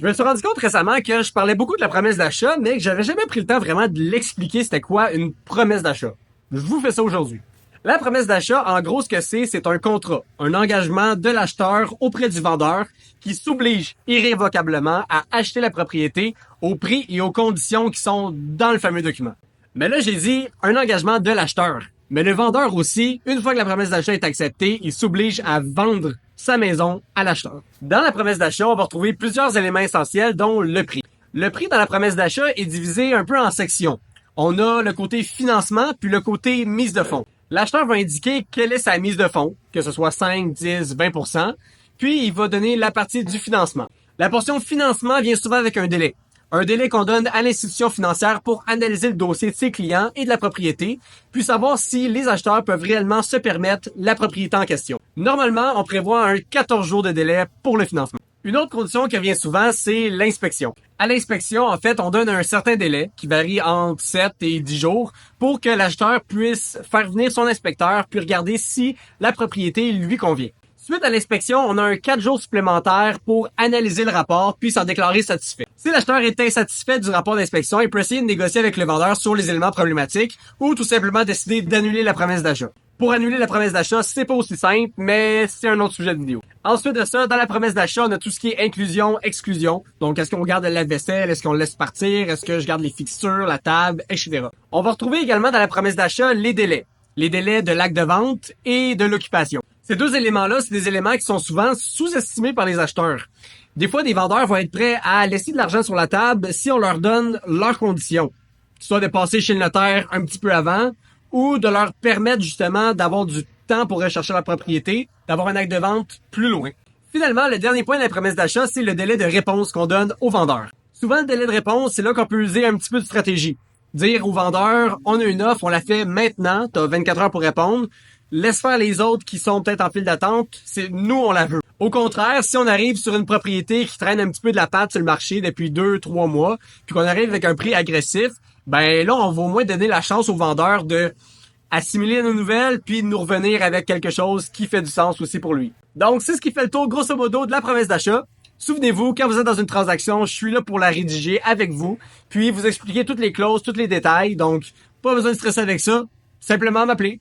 Je me suis rendu compte récemment que je parlais beaucoup de la promesse d'achat, mais que j'avais jamais pris le temps vraiment de l'expliquer c'était quoi une promesse d'achat. Je vous fais ça aujourd'hui. La promesse d'achat, en gros, ce que c'est un contrat, un engagement de l'acheteur auprès du vendeur qui s'oblige irrévocablement à acheter la propriété au prix et aux conditions qui sont dans le fameux document. Mais là, j'ai dit un engagement de l'acheteur. Mais le vendeur aussi, une fois que la promesse d'achat est acceptée, il s'oblige à vendre sa maison à l'acheteur. Dans la promesse d'achat, on va retrouver plusieurs éléments essentiels, dont le prix. Le prix dans la promesse d'achat est divisé un peu en sections. On a le côté financement, puis le côté mise de fonds. L'acheteur va indiquer quelle est sa mise de fonds, que ce soit 5, 10, 20%, puis il va donner la partie du financement. La portion financement vient souvent avec un délai. Un délai qu'on donne à l'institution financière pour analyser le dossier de ses clients et de la propriété, puis savoir si les acheteurs peuvent réellement se permettre la propriété en question. Normalement, on prévoit un 14 jours de délai pour le financement. Une autre condition qui revient souvent, c'est l'inspection. À l'inspection, en fait, on donne un certain délai, qui varie entre 7 et 10 jours, pour que l'acheteur puisse faire venir son inspecteur puis regarder si la propriété lui convient. Suite à l'inspection, on a un 4 jours supplémentaires pour analyser le rapport puis s'en déclarer satisfait. Si l'acheteur est insatisfait du rapport d'inspection, il peut essayer de négocier avec le vendeur sur les éléments problématiques ou tout simplement décider d'annuler la promesse d'achat. Pour annuler la promesse d'achat, c'est pas aussi simple, mais c'est un autre sujet de vidéo. Ensuite de ça, dans la promesse d'achat, on a tout ce qui est inclusion, exclusion. Donc, est-ce qu'on garde la vaisselle? Est-ce qu'on le laisse partir? Est-ce que je garde les fixtures, la table, etc. On va retrouver également dans la promesse d'achat les délais. Les délais de l'acte de vente et de l'occupation. Ces deux éléments-là, c'est des éléments qui sont souvent sous-estimés par les acheteurs. Des fois, des vendeurs vont être prêts à laisser de l'argent sur la table si on leur donne leurs conditions. Soit de passer chez le notaire un petit peu avant, ou de leur permettre justement d'avoir du temps pour rechercher la propriété, d'avoir un acte de vente plus loin. Finalement, le dernier point de la promesse d'achat, c'est le délai de réponse qu'on donne aux vendeurs. Souvent, le délai de réponse, c'est là qu'on peut user un petit peu de stratégie. Dire au vendeur, on a une offre, on la fait maintenant, t'as 24 heures pour répondre, laisse faire les autres qui sont peut-être en file d'attente, c'est nous, on la veut. Au contraire, si on arrive sur une propriété qui traîne un petit peu de la patte sur le marché depuis 2-3 mois, puis qu'on arrive avec un prix agressif, ben là, on va au moins donner la chance au vendeur de assimiler nos nouvelles, puis de nous revenir avec quelque chose qui fait du sens aussi pour lui. Donc, c'est ce qui fait le tour, grosso modo, de la promesse d'achat. Souvenez-vous, quand vous êtes dans une transaction, je suis là pour la rédiger avec vous, puis vous expliquer toutes les clauses, tous les détails, donc pas besoin de stresser avec ça, simplement m'appeler.